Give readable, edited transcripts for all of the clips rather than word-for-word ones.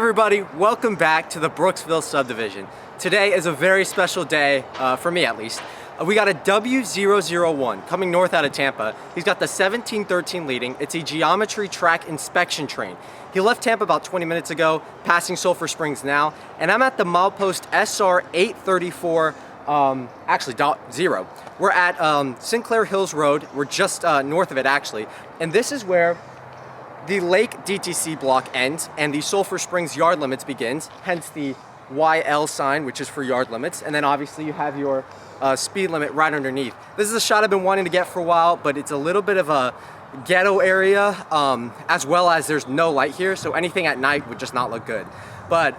everybody, welcome back to the Brooksville subdivision. Today is a very special day, for me at least. We got a W001 coming north out of Tampa. He's got the 1713 leading. It's a geometry track inspection train. He left Tampa about 20 minutes ago, passing Sulphur Springs now, and I'm at the milepost SR 834, .0. We're at Sinclair Hills Road. We're just north of it actually, and this is where the Lake DTC block ends and the Sulphur Springs yard limits begins, hence the YL sign, which is for yard limits, and then obviously you have your speed limit right underneath. This is a shot I've been wanting to get for a while, but it's a little bit of a ghetto area, as well as there's no light here, so anything at night would just not look good. But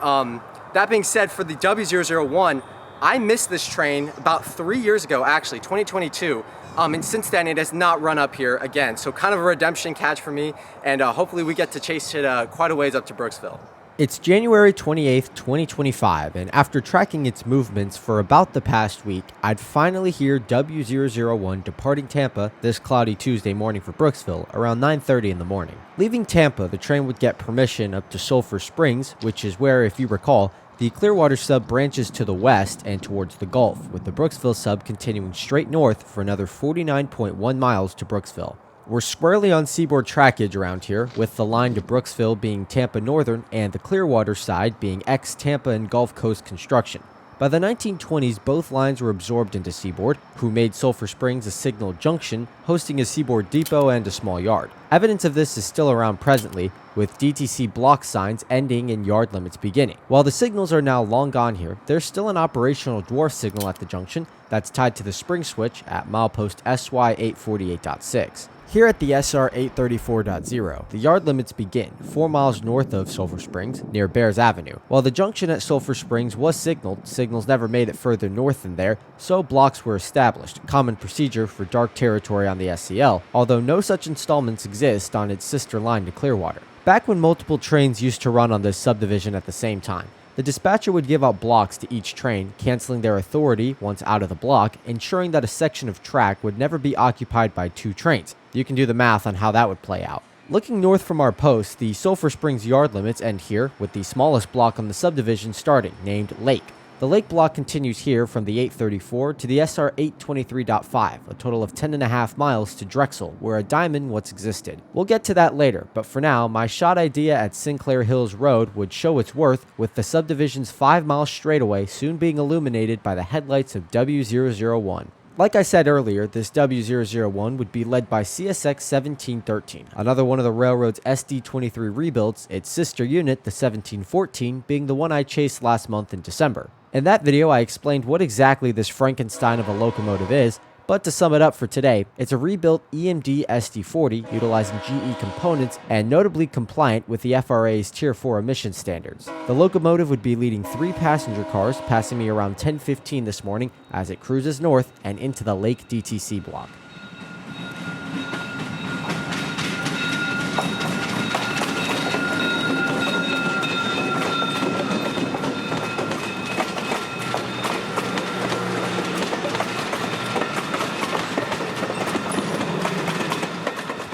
that being said, for the W001, I missed this train about 3 years ago, actually, 2022. And since then, it has not run up here again. So kind of a redemption catch for me, and hopefully we get to chase it quite a ways up to Brooksville. It's January 28th, 2025, and after tracking its movements for about the past week, I'd finally hear W001 departing Tampa this cloudy Tuesday morning for Brooksville around 9:30 in the morning. Leaving Tampa, the train would get permission up to Sulphur Springs, which is where, if you recall, the Clearwater Sub branches to the west and towards the Gulf, with the Brooksville Sub continuing straight north for another 49.1 miles to Brooksville. We're squarely on Seaboard trackage around here, with the line to Brooksville being Tampa Northern and the Clearwater side being ex-Tampa and Gulf Coast construction. By the 1920s, both lines were absorbed into Seaboard, who made Sulphur Springs a signal junction, hosting a Seaboard depot and a small yard. Evidence of this is still around presently, with DTC block signs ending and yard limits beginning. While the signals are now long gone here, there's still an operational dwarf signal at the junction that's tied to the spring switch at milepost SY 848.6. Here at the SR 834.0, the yard limits begin 4 miles north of Sulphur Springs, near Bears Avenue. While the junction at Sulphur Springs was signaled, signals never made it further north than there, so blocks were established, common procedure for dark territory on the SCL, although no such installments exist on its sister line to Clearwater. Back when multiple trains used to run on this subdivision at the same time, the dispatcher would give out blocks to each train, canceling their authority once out of the block, ensuring that a section of track would never be occupied by two trains. You can do the math on how that would play out. Looking north from our post, the Sulphur Springs yard limits end here, with the smallest block on the subdivision starting, named Lake. The Lake block continues here from the 834 to the SR 823.5, a total of 10.5 miles to Drexel, where a diamond once existed. We'll get to that later, but for now, my shot idea at Sinclair Hills Road would show its worth, with the subdivision's 5-mile straightaway soon being illuminated by the headlights of W001. Like I said earlier, this W001 would be led by CSX 1713, another one of the railroad's SD23 rebuilds, its sister unit, the 1714, being the one I chased last month in December. In that video, I explained what exactly this Frankenstein of a locomotive is, but to sum it up for today, it's a rebuilt EMD SD40 utilizing GE components and notably compliant with the FRA's Tier 4 emission standards. The locomotive would be leading 3 passenger cars, passing me around 10:15 this morning as it cruises north and into the Lake DTC block.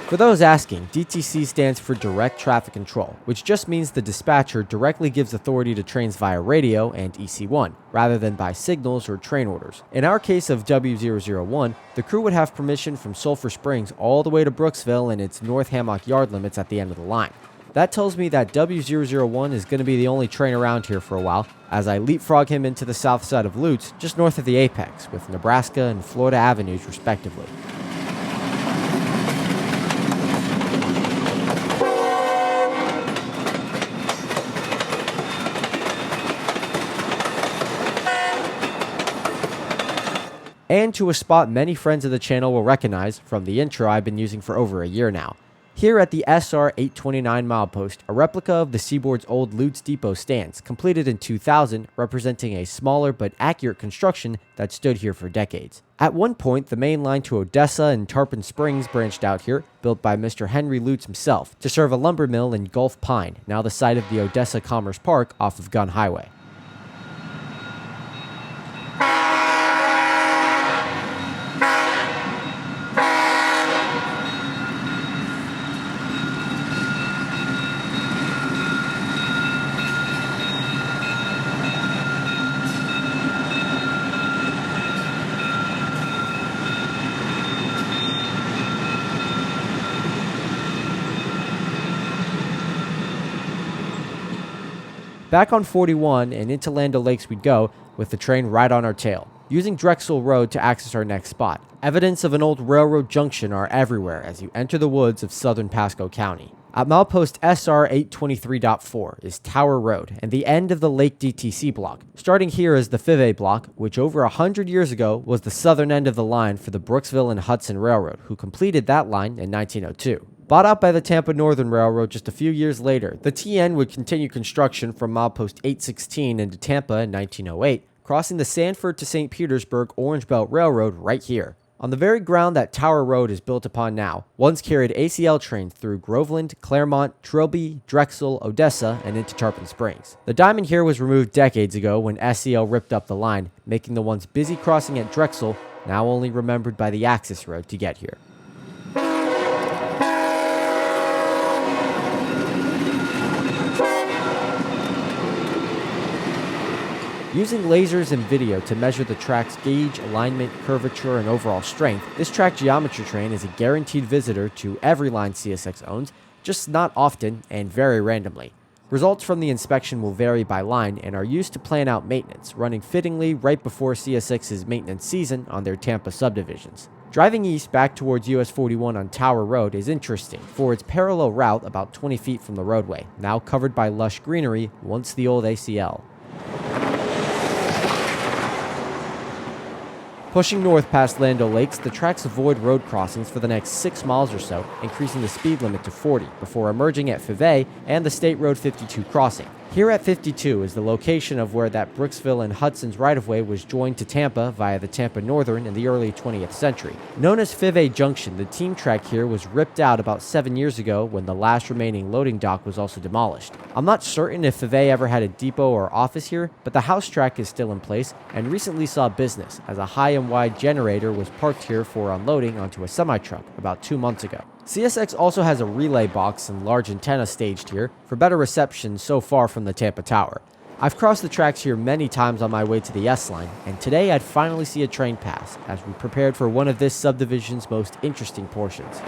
For those asking, DTC stands for Direct Traffic Control, which just means the dispatcher directly gives authority to trains via radio and EC1, rather than by signals or train orders. In our case of W001, the crew would have permission from Sulphur Springs all the way to Brooksville and its North Hammock yard limits at the end of the line. That tells me that W001 is going to be the only train around here for a while, as I leapfrog him into the south side of Lutz, just north of the apex, with Nebraska and Florida avenues respectively. And to a spot many friends of the channel will recognize from the intro I've been using for over a year now. Here at the SR 829 milepost, a replica of the Seaboard's old Lutz depot stands, completed in 2000, representing a smaller but accurate construction that stood here for decades. At one point, the main line to Odessa and Tarpon Springs branched out here, built by Mr. Henry Lutz himself, to serve a lumber mill in Gulf Pine, now the site of the Odessa Commerce Park off of Gun Highway. Back on 41 and into Land O'Lakes we'd go, with the train right on our tail, using Drexel Road to access our next spot. Evidence of an old railroad junction are everywhere as you enter the woods of southern Pasco County. At milepost SR 823.4 is Tower Road and the end of the Lake DTC block. Starting here is the Fivay block, which over 100 years ago was the southern end of the line for the Brooksville and Hudson Railroad, who completed that line in 1902. Bought out by the Tampa Northern Railroad just a few years later, the TN would continue construction from milepost 816 into Tampa in 1908, crossing the Sanford to St. Petersburg Orange Belt Railroad right here. On the very ground that Tower Road is built upon now, once carried ACL trains through Groveland, Claremont, Trilby, Drexel, Odessa, and into Tarpon Springs. The diamond here was removed decades ago when SCL ripped up the line, making the once busy crossing at Drexel now only remembered by the access road to get here. Using lasers and video to measure the track's gauge, alignment, curvature, and overall strength, this track geometry train is a guaranteed visitor to every line CSX owns, just not often and very randomly. Results from the inspection will vary by line and are used to plan out maintenance, running fittingly right before CSX's maintenance season on their Tampa subdivisions. Driving east back towards US 41 on Tower Road is interesting for its parallel route about 20 feet from the roadway, now covered by lush greenery, once the old ACL. Pushing north past Land O'Lakes, the tracks avoid road crossings for the next 6 miles or so, increasing the speed limit to 40 before emerging at Fivay and the State Road 52 crossing. Here at 52 is the location of where that Brooksville and Hudson's right-of-way was joined to Tampa via the Tampa Northern in the early 20th century. Known as Fivay Junction, the team track here was ripped out about 7 years ago when the last remaining loading dock was also demolished. I'm not certain if Fivay ever had a depot or office here, but the house track is still in place and recently saw business as a high and wide generator was parked here for unloading onto a semi-truck about 2 months ago. CSX also has a relay box and large antenna staged here for better reception so far from the Tampa Tower. I've crossed the tracks here many times on my way to the S-Line, and today I'd finally see a train pass as we prepared for one of this subdivision's most interesting portions.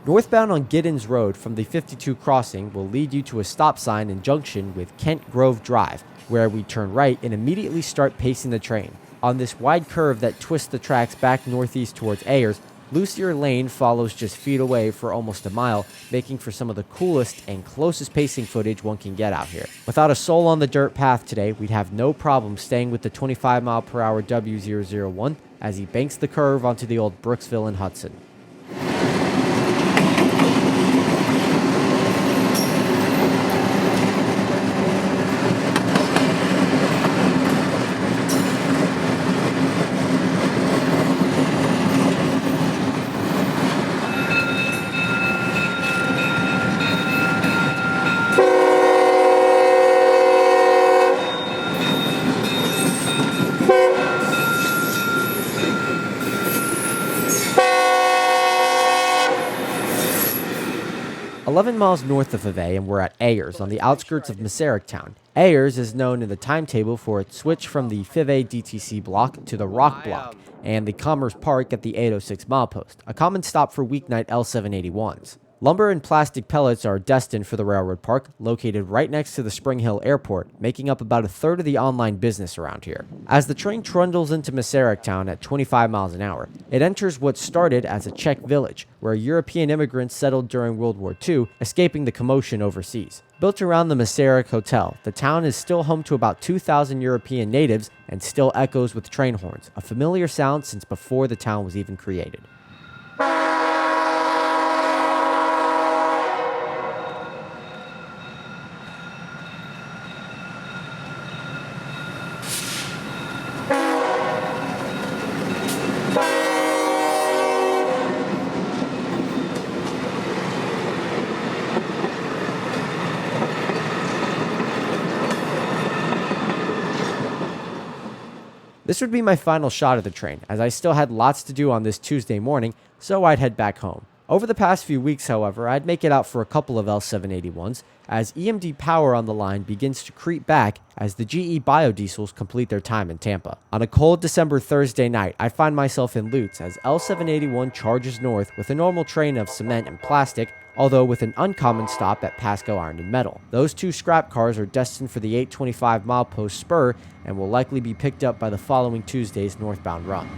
Northbound on Giddens Road from the 52 crossing will lead you to a stop sign in junction with Kent Grove Drive, where we turn right and immediately start pacing the train. On this wide curve that twists the tracks back northeast towards Ayers, Lucier Lane follows just feet away for almost a mile, making for some of the coolest and closest pacing footage one can get out here. Without a soul on the dirt path today, we'd have no problem staying with the 25-mile-per-hour W001 as he banks the curve onto the old Brooksville and Hudson. "11 miles north of Fivay and we're at Ayers on the outskirts of Muckytown. Ayers is known in the timetable for its switch from the Fivay DTC block to the Rock block and the Commerce Park at the 806 milepost, a common stop for weeknight L781s. Lumber and plastic pellets are destined for the railroad park, located right next to the Spring Hill Airport, making up about a third of the online business around here. As the train trundles into Muckytown at 25 miles an hour, it enters what started as a Czech village, where European immigrants settled during World War II, escaping the commotion overseas. Built around the Muckytown Hotel, the town is still home to about 2,000 European natives and still echoes with train horns, a familiar sound since before the town was even created. This would be my final shot of the train, as I still had lots to do on this Tuesday morning, so I'd head back home. Over the past few weeks, however, I'd make it out for a couple of L781s, as EMD power on the line begins to creep back as the GE biodiesels complete their time in Tampa. On a cold December Thursday night, I find myself in Lutz as L781 charges north with a normal train of cement and plastic, although with an uncommon stop at Pasco Iron and Metal. Those two scrap cars are destined for the 825 milepost spur and will likely be picked up by the following Tuesday's northbound run.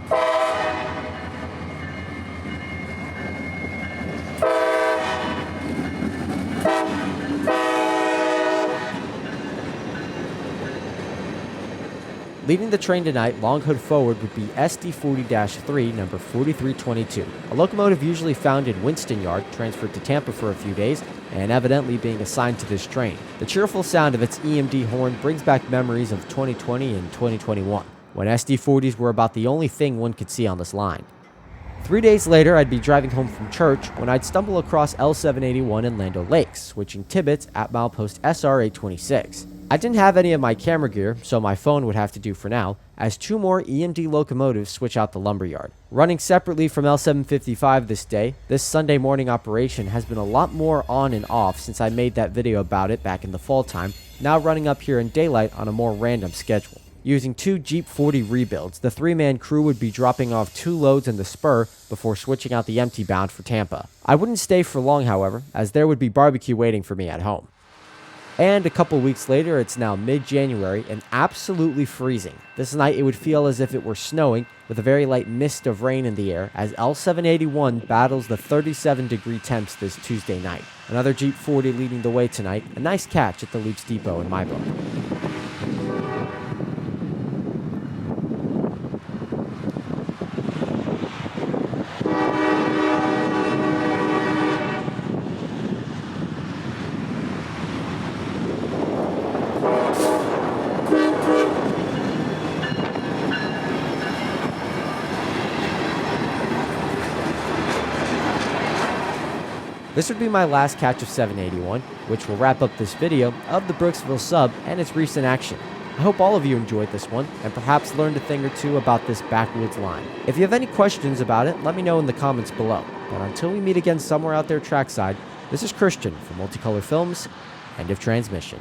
Leading the train tonight, long hood forward, would be SD40-3, number 4322, a locomotive usually found in Winston Yard, transferred to Tampa for a few days, and evidently being assigned to this train. The cheerful sound of its EMD horn brings back memories of 2020 and 2021, when SD40s were about the only thing one could see on this line. 3 days later, I'd be driving home from church when I'd stumble across L781 in Land O'Lakes, switching Tibbets at milepost SR826. I didn't have any of my camera gear, so my phone would have to do for now, as two more EMD locomotives switch out the lumberyard. Running separately from L755 this day, this Sunday morning operation has been a lot more on and off since I made that video about it back in the fall time, now running up here in daylight on a more random schedule. Using two Jeep 40 rebuilds, the three-man crew would be dropping off 2 loads in the spur before switching out the empty bound for Tampa. I wouldn't stay for long, however, as there would be barbecue waiting for me at home. And a couple weeks later, it's now mid-January and absolutely freezing. This night it would feel as if it were snowing, with a very light mist of rain in the air as L781 battles the 37-degree temps this Tuesday night. Another Jeep 40 leading the way tonight, a nice catch at the Lutz Depot in my book. This would be my last catch of 781, which will wrap up this video of the Brooksville Sub and its recent action. I hope all of you enjoyed this one, and perhaps learned a thing or two about this backwoods line. If you have any questions about it, let me know in the comments below. But until we meet again somewhere out there trackside, this is Christian from Multicolor Films, end of transmission.